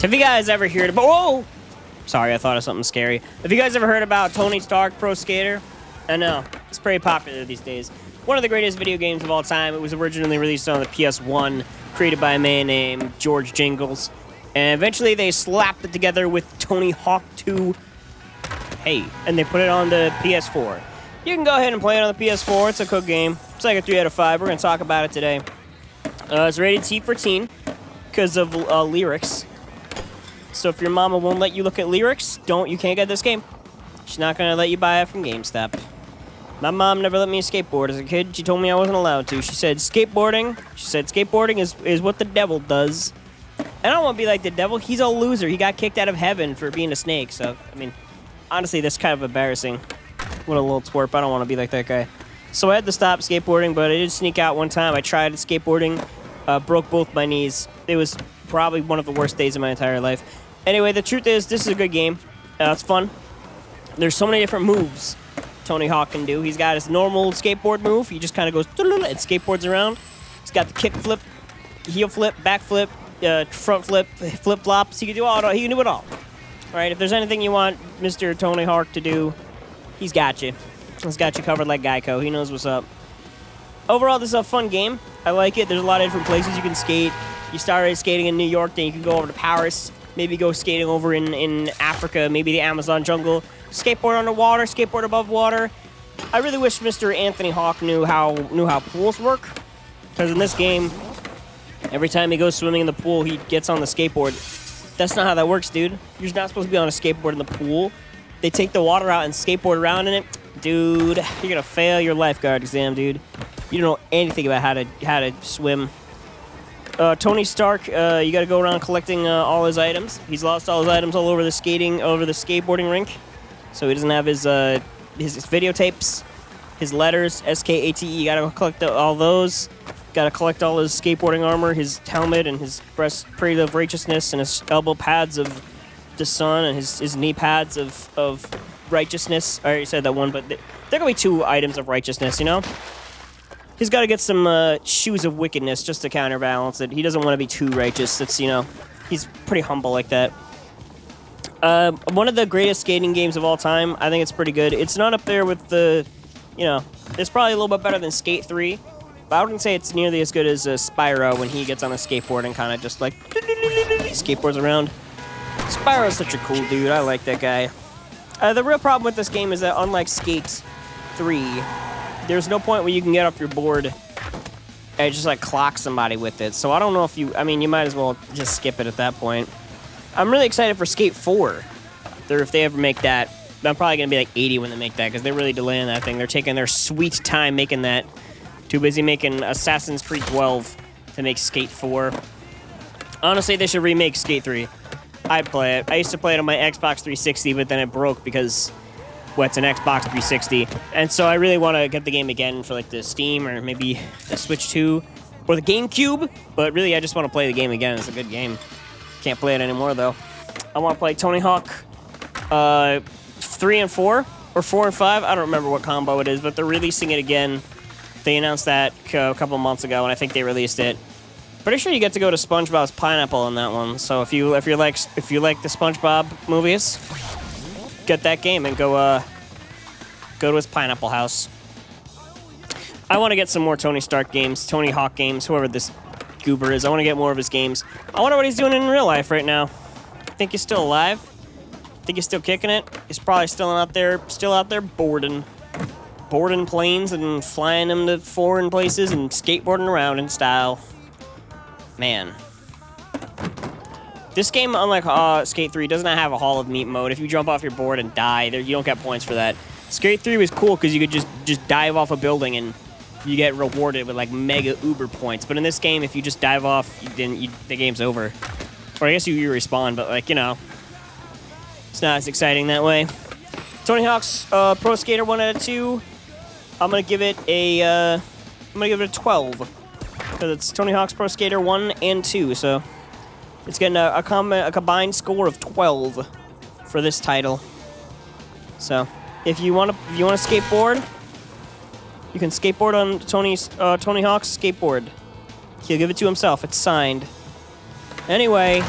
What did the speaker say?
Have you guys ever heard about... Whoa! Sorry, I thought of something scary. Have you guys ever heard about Tony Stark Pro Skater? I know. It's pretty popular these days. One of the greatest video games of all time. It was originally released on the PS1, created by a man named George Jingles. And eventually they slapped it together with Tony Hawk 2. Hey, and they put it on the PS4. You can go ahead and play it on the PS4. It's a good game. It's like a 3 out of 5. We're going to talk about it today. It's rated T for teen because of lyrics. So if your mama won't let you look at lyrics, you can't get this game. She's not going to let you buy it from GameStop. My mom never let me skateboard as a kid. She told me I wasn't allowed to. She said skateboarding is what the devil does. And I don't want to be like the devil. He's a loser. He got kicked out of heaven for being a snake. So, I mean, honestly, that's kind of embarrassing. What a little twerp. I don't want to be like that guy. So I had to stop skateboarding, but I did sneak out one time. I tried skateboarding, broke both my knees. It was probably one of the worst days of my entire life. Anyway, the truth is, this is a good game. It's fun. There's so many different moves Tony Hawk can do. He's got his normal skateboard move. He just kind of goes and skateboards around. He's got the kick flip, heel flip, back flip, front flip, flip flops. He can do all. He can do it all. All right. If there's anything you want Mr. Tony Hawk to do, he's got you. He's got you covered like Geico. He knows what's up. Overall, this is a fun game. I like it. There's a lot of different places you can skate. You started skating in New York, then you can go over to Paris. Maybe go skating over in Africa, maybe the Amazon jungle. Skateboard underwater, skateboard above water. I really wish Mr. Anthony Hawk knew how pools work. Because in this game, every time he goes swimming in the pool, he gets on the skateboard. That's not how that works, dude. You're not supposed to be on a skateboard in the pool. They take the water out and skateboard around in it. Dude, you're gonna fail your lifeguard exam, dude. You don't know anything about how to swim. Tony Stark, you gotta go around collecting all his items. He's lost all his items all over the skateboarding rink. So he doesn't have his videotapes, his letters, SKATE. You gotta go collect all those. Gotta collect all his skateboarding armor, his helmet, and his breastplate of righteousness, and his elbow pads of the sun, and his knee pads of righteousness. I already said that one, but there gonna be 2 items of righteousness, you know? He's got to get some shoes of wickedness just to counterbalance it. He doesn't want to be too righteous. It's, he's pretty humble like that. One of the greatest skating games of all time. I think it's pretty good. It's not up there with the, it's probably a little bit better than Skate 3. But I wouldn't say it's nearly as good as Spyro when he gets on a skateboard and kind of just like skateboards around. Spyro's such a cool dude. I like that guy. The real problem with this game is that unlike Skate 3, there's no point where you can get off your board and just like clock somebody with it. So I don't know if you might as well just skip it at that point. I'm really excited for Skate 4. If they ever make that, I'm probably going to be like 80 when they make that because they're really delaying that thing. They're taking their sweet time making that. Too busy making Assassin's Creed 12 to make Skate 4. Honestly, they should remake Skate 3. I'd play it. I used to play it on my Xbox 360, but then it broke because... it's an Xbox 360, and so I really want to get the game again for like the Steam or maybe the Switch 2 or the GameCube, but really I just want to play the game again. It's a good game. Can't play it anymore though. I want to play Tony Hawk 3 and 4 or 4 and 5. I don't remember what combo it is, but they're releasing it again. They announced that a couple months ago, and I think they released it. Pretty sure you get to go to SpongeBob's Pineapple in that one. So if you like the SpongeBob movies, get that game and go to his pineapple house. I want to get some more Tony Stark games, Tony Hawk games, whoever this goober is. I want to get more of his games. I wonder what he's doing in real life right now. Think he's still alive? Think he's still kicking it? He's probably still out there boarding planes and flying them to foreign places and skateboarding around in style. Man. This game, unlike Skate 3, does not have a Hall of Meat mode. If you jump off your board and die, you don't get points for that. Skate 3 was cool because you could just dive off a building and you get rewarded with like mega uber points. But in this game, if you just dive off, the game's over. Or I guess you respawn, but it's not as exciting that way. Tony Hawk's Pro Skater 1 out of 2. I'm gonna give it a 12 because it's Tony Hawk's Pro Skater 1 and 2. So. It's getting a combined score of 12 for this title. So, if you want to skateboard, you can skateboard on Tony Hawk's skateboard. He'll give it to himself. It's signed. Anyway,